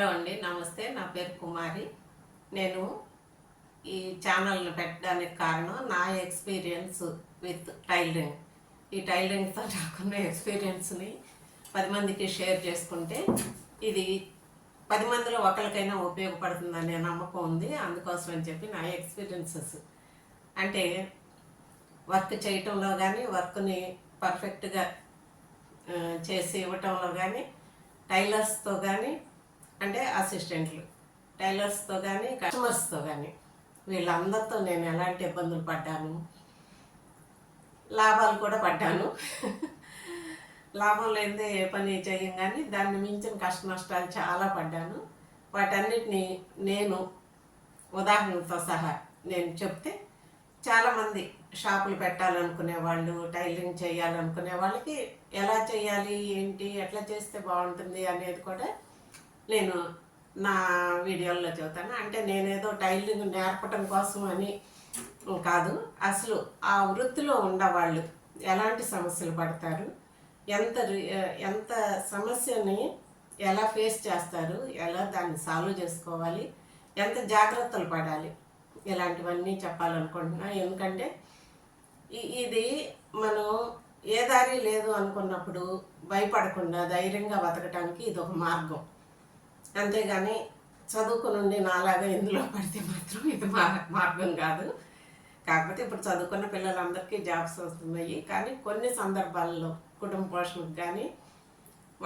Hello అండి, నమస్తే. నా పేరు కుమారి. నేను ఈ ఛానల్ని పెట్టడానికి కారణం నా ఎక్స్పీరియన్స్ విత్ టైలరింగ్. ఈ టైలరింగ్తో నాకున్న ఎక్స్పీరియన్స్ని 10 మందికి షేర్ చేసుకుంటే ఇది 10 మందిలో ఒకరికైనా ఉపయోగపడుతుందనే నమ్మకం ఉంది. అందుకోసం అని చెప్పి నా ఎక్స్పీరియన్సెస్ అంటే వర్క్ చేయటంలో కానీ, వర్క్ని పర్ఫెక్ట్గా చేసి ఇవ్వటంలో కానీ, టైలర్స్తో కానీ, అంటే అసిస్టెంట్లు, టైలర్స్తో కానీ, కస్టమర్స్తో కానీ, వీళ్ళందరితో నేను ఎలాంటి ఇబ్బందులు పడ్డాను, లాభాలు కూడా పడ్డాను. లాభం లేనిదే ఏ పని చేయం, కానీ దాన్ని మించిన కష్ట నష్టాలు చాలా పడ్డాను. వాటన్నిటిని నేను ఉదాహరణతో సహా నేను చెప్తే చాలామంది షాపులు పెట్టాలనుకునే వాళ్ళు, టైలరింగ్ చేయాలనుకునే వాళ్ళకి ఎలా చేయాలి, ఏంటి, ఎట్లా చేస్తే బాగుంటుంది అనేది కూడా నేను నా వీడియోల్లో చెబుతాను. అంటే నేనేదో టైలరింగ్ నేర్పడం కోసం అని కాదు, అసలు ఆ వృత్తిలో ఉన్నవాళ్ళు ఎలాంటి సమస్యలు పడతారు, ఎంత సమస్యని ఎలా ఫేస్ చేస్తారు, ఎలా దాన్ని సాల్వ్ చేసుకోవాలి, ఎంత జాగ్రత్తలు పడాలి, ఇలాంటివన్నీ చెప్పాలనుకుంటున్నా. ఎందుకంటే ఇది మనం ఏ దారి లేదు అనుకున్నప్పుడు భయపడకుండా ధైర్యంగా బతకటానికి ఇది ఒక మార్గం. అంతేగాని చదువుకుని నాలాగా ఇందులో పడితే మాత్రం ఇది మార్గం కాదు. కాకపోతే ఇప్పుడు చదువుకున్న పిల్లలందరికీ జాబ్స్ వస్తున్నాయి, కానీ కొన్ని సందర్భాల్లో కుటుంబ పోషణకు కానీ,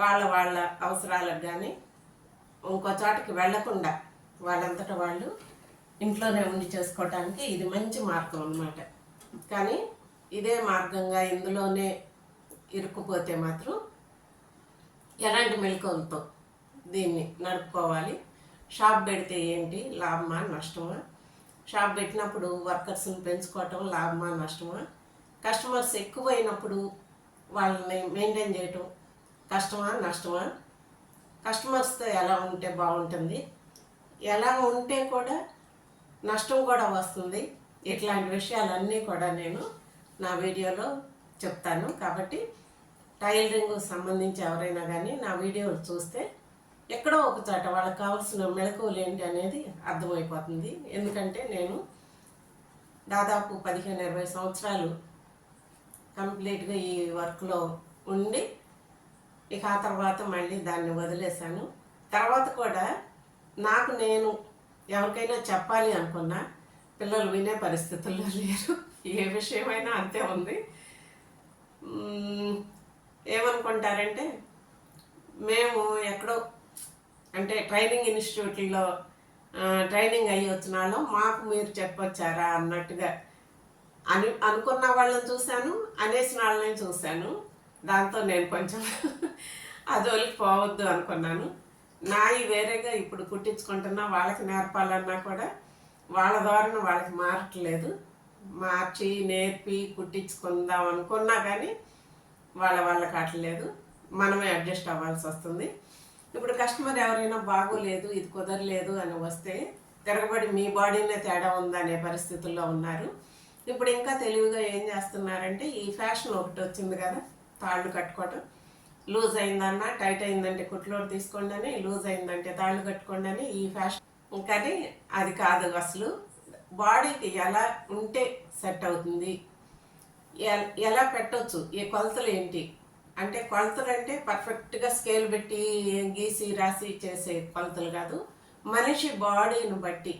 వాళ్ళ అవసరాలకు కానీ ఇంకో చోటకి వెళ్లకుండా వాళ్ళంతటా వాళ్ళు ఇంట్లోనే ఉండి చేసుకోవటానికి ఇది మంచి మార్గం అన్నమాట. కానీ ఇదే మార్గంగా ఇందులోనే ఇరుక్కుపోతే మాత్రం ఎలాంటి మెలకువలతో దీన్ని నడుపుకోవాలి, షాప్ పెడితే ఏంటి, లాభమా నష్టమా, షాప్ పెట్టినప్పుడు వర్కర్స్ని పెంచుకోవటం లాభమా నష్టమా, కస్టమర్స్ ఎక్కువైనప్పుడు వాళ్ళని మెయింటైన్ చేయటం కష్టమా నష్టమా, కస్టమర్స్తో ఎలా ఉంటే బాగుంటుంది, ఎలా ఉంటే కూడా నష్టం కూడా వస్తుంది, ఇట్లాంటి విషయాలన్నీ కూడా నేను నా వీడియోలో చెప్తాను. కాబట్టి టైలరింగ్ సంబంధించి ఎవరైనా కానీ నా వీడియోలు చూస్తే ఎక్కడో ఒక చోట వాళ్ళకి కావాల్సిన మెళకువలు ఏంటి అనేది అర్థమైపోతుంది. ఎందుకంటే నేను దాదాపు 15-20 సంవత్సరాలు కంప్లీట్గా ఈ వర్క్లో ఉండి ఇక ఆ తర్వాత మళ్ళీ దాన్ని వదిలేశాను. తర్వాత కూడా నాకు నేను ఎవరికైనా చెప్పాలి అనుకున్నా పిల్లలు వినే పరిస్థితుల్లో లేరు. ఏ విషయమైనా అంతే ఉంది. ఏమనుకుంటారంటే మేము ఎక్కడో అంటే ట్రైనింగ్ ఇన్స్టిట్యూట్లో ట్రైనింగ్ అయ్యి వచ్చిన వాళ్ళం, మాకు మీరు చెప్పొచ్చారా అన్నట్టుగా అనుకున్న వాళ్ళని చూశాను, అనేసిన వాళ్ళని చూశాను. దాంతో నేను కొంచెం అదోలికి పోవద్దు అనుకున్నాను. నాయి వేరేగా ఇప్పుడు కుట్టించుకుంటున్నా, వాళ్ళకి నేర్పాలన్నా కూడా వాళ్ళ ద్వారా వాళ్ళకి మారట్లేదు. మార్చి నేర్పి కుట్టించుకుందాం అనుకున్నా కానీ వాళ్ళకి అట్లేదు, మనమే అడ్జస్ట్ అవ్వాల్సి వస్తుంది. ఇప్పుడు కస్టమర్ ఎవరైనా బాగోలేదు, ఇది కుదరలేదు అని వస్తే తిరగబడి మీ బాడీనే తేడా ఉందనే పరిస్థితుల్లో ఉన్నారు. ఇప్పుడు ఇంకా తెలివిగా ఏం చేస్తున్నారంటే ఈ ఫ్యాషన్ ఒకటి వచ్చింది కదా, తాళ్ళు కట్టుకోవటం, లూజ్ అయిందన్నా టైట్ అయిందంటే కుట్లోడు తీసుకోండి అని, లూజ్ అయిందంటే తాళ్ళు కట్టుకోండి అని ఈ ఫ్యాషన్. కానీ అది కాదు, అసలు బాడీకి ఎలా ఉంటే సెట్ అవుతుంది, ఎలా పెట్టవచ్చు, ఏ కొలతలు ఏంటి అంటే, కొలతలు అంటే పర్ఫెక్ట్గా స్కేల్ పెట్టి గీసి రాసి చేసే కొలతలు కాదు, మనిషి బాడీని బట్టి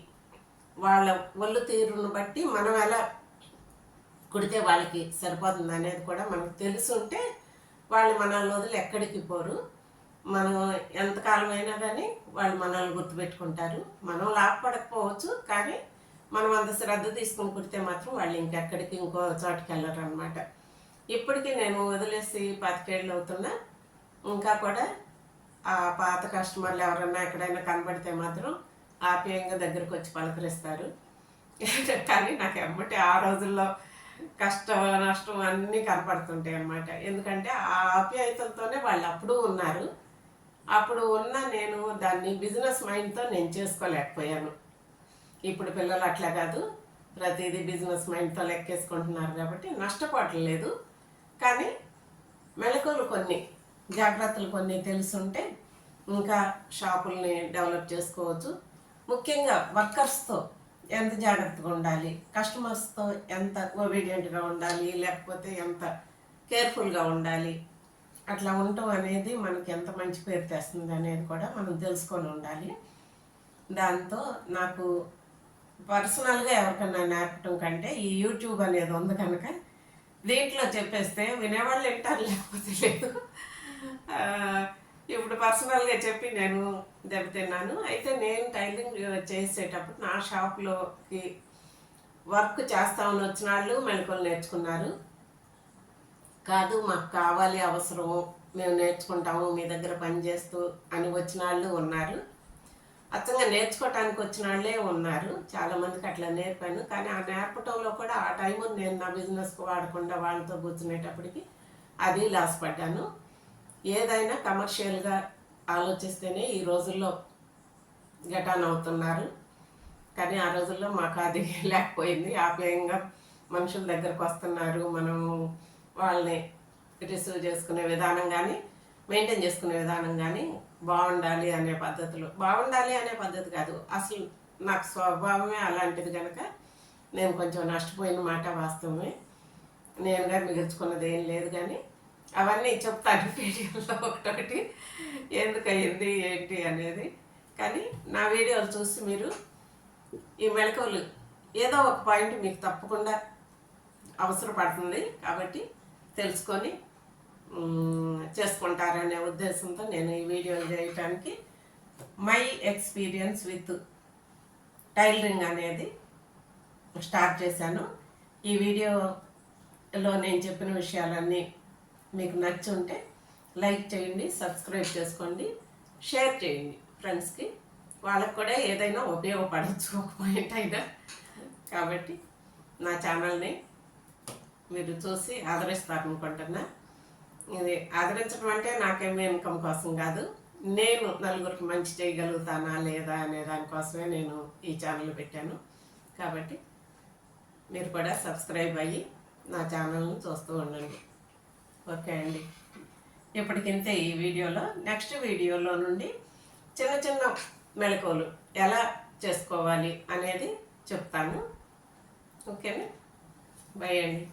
వాళ్ళ ఒళ్ళు తీరును బట్టి మనం ఎలా కుడితే వాళ్ళకి సరిపోతుంది అనేది కూడా మనకు తెలుసుంటే వాళ్ళు మనల్ని వదిలి ఎక్కడికి పోరు. మనం ఎంతకాలం అయినా కానీ వాళ్ళు మనల్ని గుర్తుపెట్టుకుంటారు. మనం లాభపడకపోవచ్చు, కానీ మనం అంత శ్రద్ధ తీసుకుని కుడితే మాత్రం వాళ్ళు ఇంకెక్కడికి ఇంకో చోటుకి వెళ్ళరు అనమాట. ఇప్పటికీ నేను వదిలేసి 25 ఏళ్ళు అవుతున్నా, ఇంకా కూడా ఆ పాత కస్టమర్లు ఎవరన్నా ఎక్కడైనా కనబడితే మాత్రం ఆప్యాయంగా దగ్గరకు వచ్చి పలకరిస్తారు. కానీ నాకు ఎమ్మటి ఆ రోజుల్లో కష్టం నష్టం అన్నీ కనపడుతుంటాయి అన్నమాట. ఎందుకంటే ఆ ఆప్యాయతలతోనే వాళ్ళు అప్పుడు ఉన్నారు. అప్పుడు ఉన్న నేను దాన్ని బిజినెస్ మైండ్తో నేను చేసుకోలేకపోయాను. ఇప్పుడు పిల్లలు అట్లా కాదు, ప్రతిదీ బిజినెస్ మైండ్తో లెక్కేసుకుంటున్నారు కాబట్టి నష్టపోవట్లేదు. కానీ మెలకువలు కొన్ని, జాగ్రత్తలు కొన్ని తెలుసుంటే ఇంకా షాపుల్ని డెవలప్ చేసుకోవచ్చు. ముఖ్యంగా వర్కర్స్తో ఎంత జాగ్రత్తగా ఉండాలి, కస్టమర్స్తో ఎంత ఒబీడియంట్గా ఉండాలి, లేకపోతే ఎంత కేర్ఫుల్గా ఉండాలి, అట్లా ఉండటం అనేది మనకి ఎంత మంచి పేరు తెస్తుంది అనేది కూడా మనం తెలుసుకొని ఉండాలి. దాంతో నాకు పర్సనల్గా ఎవరికన్నా నేర్పటం కంటే ఈ యూట్యూబ్ అనేది ఉంది కనుక దీంట్లో చెప్పేస్తే వినేవాళ్ళు వింటారు, లేకపోతే లేదు. ఇప్పుడు పర్సనల్గా చెప్పి నేను దెబ్బతిన్నాను. అయితే నేను టైలరింగ్ చేసేటప్పుడు నా షాప్లోకి వర్క్ చేస్తామని వచ్చిన వాళ్ళు మెళకువలు నేర్చుకున్నారు. కాదు మాకు కావాలి, అవసరము, మేము నేర్చుకుంటాము మీ దగ్గర పనిచేస్తూ అని వచ్చిన వాళ్ళు ఉన్నారు. అచ్చంగా నేర్చుకోవటానికి వచ్చిన వాళ్ళే ఉన్నారు. చాలామందికి అట్లా నేర్పాను. కానీ ఆ నేర్పటంలో కూడా ఆ టైము నేను నా బిజినెస్కి వాడకుండా వాళ్ళతో కూర్చునేటప్పటికి అది లాస్ పడ్డాను. ఏదైనా కమర్షియల్గా ఆలోచిస్తేనే ఈ రోజుల్లో గటాన్ అవుతున్నారు. కానీ ఆ రోజుల్లో మాకు అది లేకపోయింది. ఆప్యాయంగా మనుషుల దగ్గరకు వస్తున్నారు. మనం వాళ్ళని రిసీవ్ చేసుకునే విధానం కానీ, మెయింటైన్ చేసుకునే విధానం కానీ బాగుండాలి అనే పద్ధతులు, బాగుండాలి అనే పద్ధతి కాదు, అసలు నాకు స్వభావమే అలాంటిది కనుక నేను కొంచెం నష్టపోయిన మాట వాస్తవమే. నేనుగా మిగుల్చుకున్నది ఏం లేదు. కానీ అవన్నీ చెప్తాను వీడియోలో ఒకటొకటి ఎందుకు అయ్యింది ఏంటి అనేది. కానీ నా వీడియోలు చూసి మీరు ఈ మెళకువలు ఏదో ఒక పాయింట్ మీకు తప్పకుండా అవసరపడుతుంది కాబట్టి తెలుసుకొని చేసుకుంటారనే ఉద్దేశంతో నేను ఈ వీడియోలు చేయటానికి మై ఎక్స్పీరియన్స్ విత్ టైలరింగ్ అనేది స్టార్ట్ చేశాను. ఈ వీడియోలో నేను చెప్పిన విషయాలన్నీ మీకు నచ్చి ఉంటే లైక్ చేయండి, సబ్స్క్రైబ్ చేసుకోండి, షేర్ చేయండి ఫ్రెండ్స్కి. వాళ్ళకు కూడా ఏదైనా ఉపయోగపడవచ్చు ఒక పాయింట్ అయినా. కాబట్టి నా ఛానల్ని మీరు చూసి ఆదరిస్తారనుకుంటున్నా. ఇది ఆదరించడం అంటే నాకేమీ ఇన్కమ్ కోసం కాదు, నేను నలుగురికి మంచి చేయగలుగుతానా లేదా అనే దానికోసమే నేను ఈ ఛానల్ పెట్టాను. కాబట్టి మీరు కూడా సబ్స్క్రైబ్ అయ్యి నా ఛానల్ని చూస్తూ ఉండండి. ఓకే అండి, ఇప్పటికింతే ఈ వీడియోలో. నెక్స్ట్ వీడియోలో నుండి చిన్న చిన్న మెళకువలు ఎలా చేసుకోవాలి అనేది చెప్తాను. ఓకేనా, బై అండి.